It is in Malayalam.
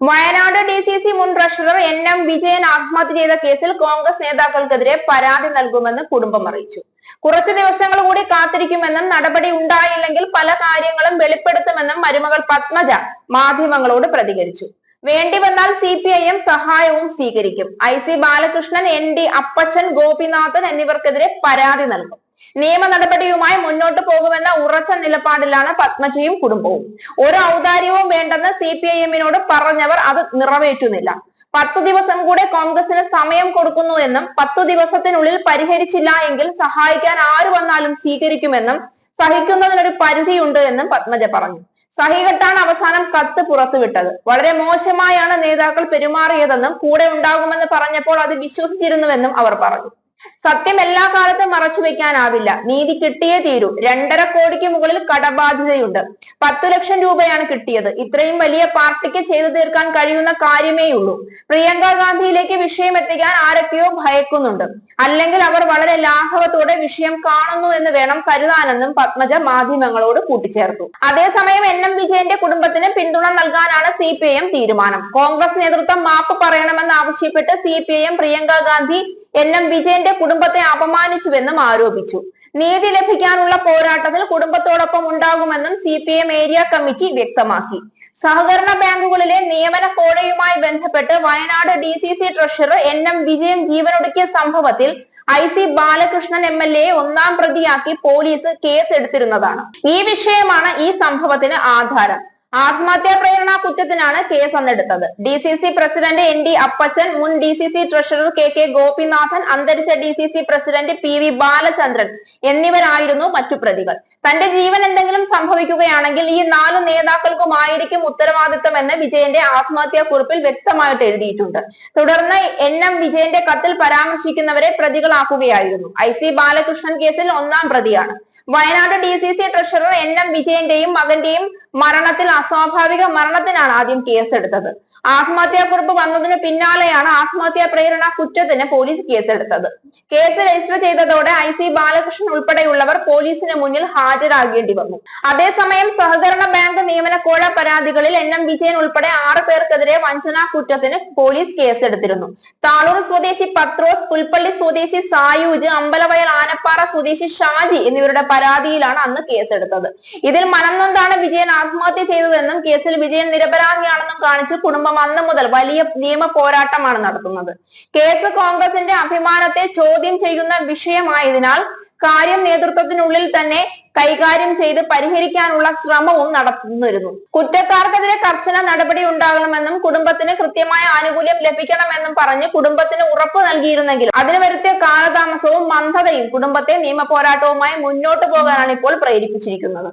വയനാട് DCC മുൻ ട്രഷറർ NM വിജയൻ ആത്മഹത്യ ചെയ്ത കേസിൽ കോൺഗ്രസ് നേതാക്കൾക്കെതിരെ പരാതി നൽകുമെന്ന് കുടുംബം അറിയിച്ചു. കുറച്ചു ദിവസങ്ങൾ കൂടി കാത്തിരിക്കുമെന്നും നടപടി ഉണ്ടായില്ലെങ്കിൽ പല കാര്യങ്ങളും വെളിപ്പെടുത്തുമെന്നും മരുമകൾ പത്മജ മാധ്യമങ്ങളോട് പ്രതികരിച്ചു. വേണ്ടിവന്നാൽ CPIM സഹായവും സ്വീകരിക്കും. IC ബാലകൃഷ്ണൻ, ND അപ്പച്ചൻ, ഗോപിനാഥൻ എന്നിവർക്കെതിരെ പരാതി നൽകും. നിയമ നടപടിയുമായി മുന്നോട്ട് പോകുമെന്ന ഉറച്ച നിലപാടിലാണ് പത്മജയും കുടുംബവും. ഒരു ഔദാര്യവും വേണ്ടെന്ന് CPIM-നോട് പറഞ്ഞവർ അത് നിറവേറ്റുന്നില്ല. 10 ദിവസം കൂടെ കോൺഗ്രസിന് സമയം കൊടുക്കുന്നു എന്നും 10 ദിവസത്തിനുള്ളിൽ പരിഹരിച്ചില്ല എങ്കിൽ സഹായിക്കാൻ ആര് വന്നാലും സ്വീകരിക്കുമെന്നും സഹിക്കുന്നതിനൊരു പരിധിയുണ്ട് എന്നും പത്മജ പറഞ്ഞു. സഹികെട്ടാണ് അവസാനം കത്ത് പുറത്തുവിട്ടത്. വളരെ മോശമായാണ് നേതാക്കൾ പെരുമാറിയതെന്നും കൂടെ ഉണ്ടാകുമെന്ന് പറഞ്ഞപ്പോൾ അത് വിശ്വസിച്ചിരുന്നുവെന്നും അവർ പറഞ്ഞു. സത്യം എല്ലാ കാലത്തും മറച്ചുവെക്കാനാവില്ല. നീതി കിട്ടിയേ തീരൂ. 2.5 കോടിക്ക് മുകളിൽ കടബാധ്യതയുണ്ട്. 10 ലക്ഷം രൂപയാണ് കിട്ടിയത്. ഇത്രയും വലിയ പാർട്ടിക്ക് ചെയ്തു തീർക്കാൻ കഴിയുന്ന കാര്യമേയുള്ളൂ. പ്രിയങ്ക ഗാന്ധിയിലേക്ക് വിഷയം എത്തിക്കാൻ ആരൊക്കെയോ ഭയക്കുന്നുണ്ട്. അല്ലെങ്കിൽ അവർ വളരെ ലാഘവത്തോടെ വിഷയം കാണുന്നു എന്ന് വേണം കരുതാനെന്നും പത്മജ മാധ്യമങ്ങളോട് കൂട്ടിച്ചേർത്തു. അതേസമയം NM വിജയന്റെ കുടുംബത്തിന് പിന്തുണ നൽകാനാണ് CPIM തീരുമാനം. കോൺഗ്രസ് നേതൃത്വം മാപ്പ് പറയണമെന്ന് ആവശ്യപ്പെട്ട് CPIM പ്രിയങ്ക ഗാന്ധി NM വിജയന്റെ കുടുംബത്തെ അപമാനിച്ചുവെന്നും ആരോപിച്ചു. നീതി ലഭിക്കാനുള്ള പോരാട്ടത്തിൽ കുടുംബത്തോടൊപ്പം ഉണ്ടാകുമെന്നും CPIM ഏരിയ കമ്മിറ്റി വ്യക്തമാക്കി. സഹകരണ ബാങ്കുകളിലെ നിയമന കോഴയുമായി ബന്ധപ്പെട്ട് Wayanad DCC treasurer NM Vijayan ജീവനൊടുക്കിയ സംഭവത്തിൽ IC ബാലകൃഷ്ണൻ MLA ഒന്നാം പ്രതിയാക്കി പോലീസ് കേസ് എടുത്തിരുന്നതാണ്. ഈ വിഷയമാണ് ഈ സംഭവത്തിന് ആധാരം. ആത്മഹത്യാ പ്രേരണ കുറ്റത്തിനാണ് കേസ് അന്നെടുത്തത്. DCC പ്രസിഡന്റ് ND അപ്പച്ചൻ, മുൻ DCC ട്രഷറർ KK ഗോപിനാഥൻ, അന്തരിച്ച DCC പ്രസിഡന്റ് PV ബാലചന്ദ്രൻ എന്നിവരായിരുന്നു മറ്റു പ്രതികൾ. തന്റെ ജീവൻ എന്തെങ്കിലും സംഭവിക്കുകയാണെങ്കിൽ ഈ 4 നേതാക്കൾക്കുമായിരിക്കും ഉത്തരവാദിത്തമെന്ന് വിജയന്റെ ആത്മഹത്യാ കുറിപ്പിൽ വ്യക്തമായിട്ട് എഴുതിയിട്ടുണ്ട്. തുടർന്ന് NM വിജയന്റെ കത്തിൽ പരാമർശിക്കുന്നവരെ പ്രതികളാക്കുകയായിരുന്നു. IC ബാലകൃഷ്ണൻ കേസിൽ ഒന്നാം പ്രതിയാണ്. വയനാട് DCC ട്രഷറർ NM വിജയന്റെയും മകന്റെയും മരണത്തിൽ അസ്വാഭാവിക മരണത്തിനാണ് ആദ്യം കേസെടുത്തത്. ആത്മഹത്യാക്കുറിപ്പ് വന്നതിനു പിന്നാലെയാണ് ആത്മഹത്യാ പ്രേരണ കുറ്റത്തിന് പോലീസ് കേസെടുത്തത്. കേസ് രജിസ്റ്റർ ചെയ്തതോടെ IC ബാലകൃഷ്ണൻ ഉൾപ്പെടെയുള്ളവർ പോലീസിന് മുന്നിൽ ഹാജരാകേണ്ടി വന്നു. അതേസമയം സഹകരണ ബാങ്ക് നിയമന കോഴ പരാതികളിൽ NM വിജയൻ ഉൾപ്പെടെ 6 പേർക്കെതിരെ വഞ്ചനാ കുറ്റത്തിന് പോലീസ് കേസെടുത്തിരുന്നു. താളൂർ സ്വദേശി പത്രോസ്, പുൽപ്പള്ളി സ്വദേശി സായൂജ്, അമ്പലവയൽ ആനപ്പാറ സ്വദേശി ഷാജി എന്നിവരുടെ പരാതിയിലാണ് അന്ന് കേസെടുത്തത്. ഇതിൽ മനംനൊന്താണ് വിജയൻ ആത്മഹത്യ ചെയ്തതെന്നും കേസിൽ വിജയൻ നിരപരാധിയാണെന്നും കാണിച്ച് കുടുംബം അന്ന് മുതൽ വലിയ നിയമ പോരാട്ടമാണ് നടത്തുന്നത്. കേസ് കോൺഗ്രസിന്റെ അഭിമാനത്തെ ചോദ്യം ചെയ്യുന്ന വിഷയമായതിനാൽ കാര്യം നേതൃത്വത്തിനുള്ളിൽ തന്നെ കൈകാര്യം ചെയ്ത് പരിഹരിക്കാനുള്ള ശ്രമവും നടത്തുന്നിരുന്നു. കുറ്റക്കാർക്കെതിരെ കർശന നടപടി ഉണ്ടാകണമെന്നും കുടുംബത്തിന് കൃത്യമായ ആനുകൂല്യം ലഭിക്കണമെന്നും പറഞ്ഞ് കുടുംബത്തിന് ഉറപ്പ് നൽകിയിരുന്നെങ്കിലും അതിന് വരുത്തിയ കാലതാമസവും മന്ദതയും കുടുംബത്തെ നിയമ പോരാട്ടവുമായി മുന്നോട്ട് പോകാനാണ് ഇപ്പോൾ പ്രേരിപ്പിച്ചിരിക്കുന്നത്.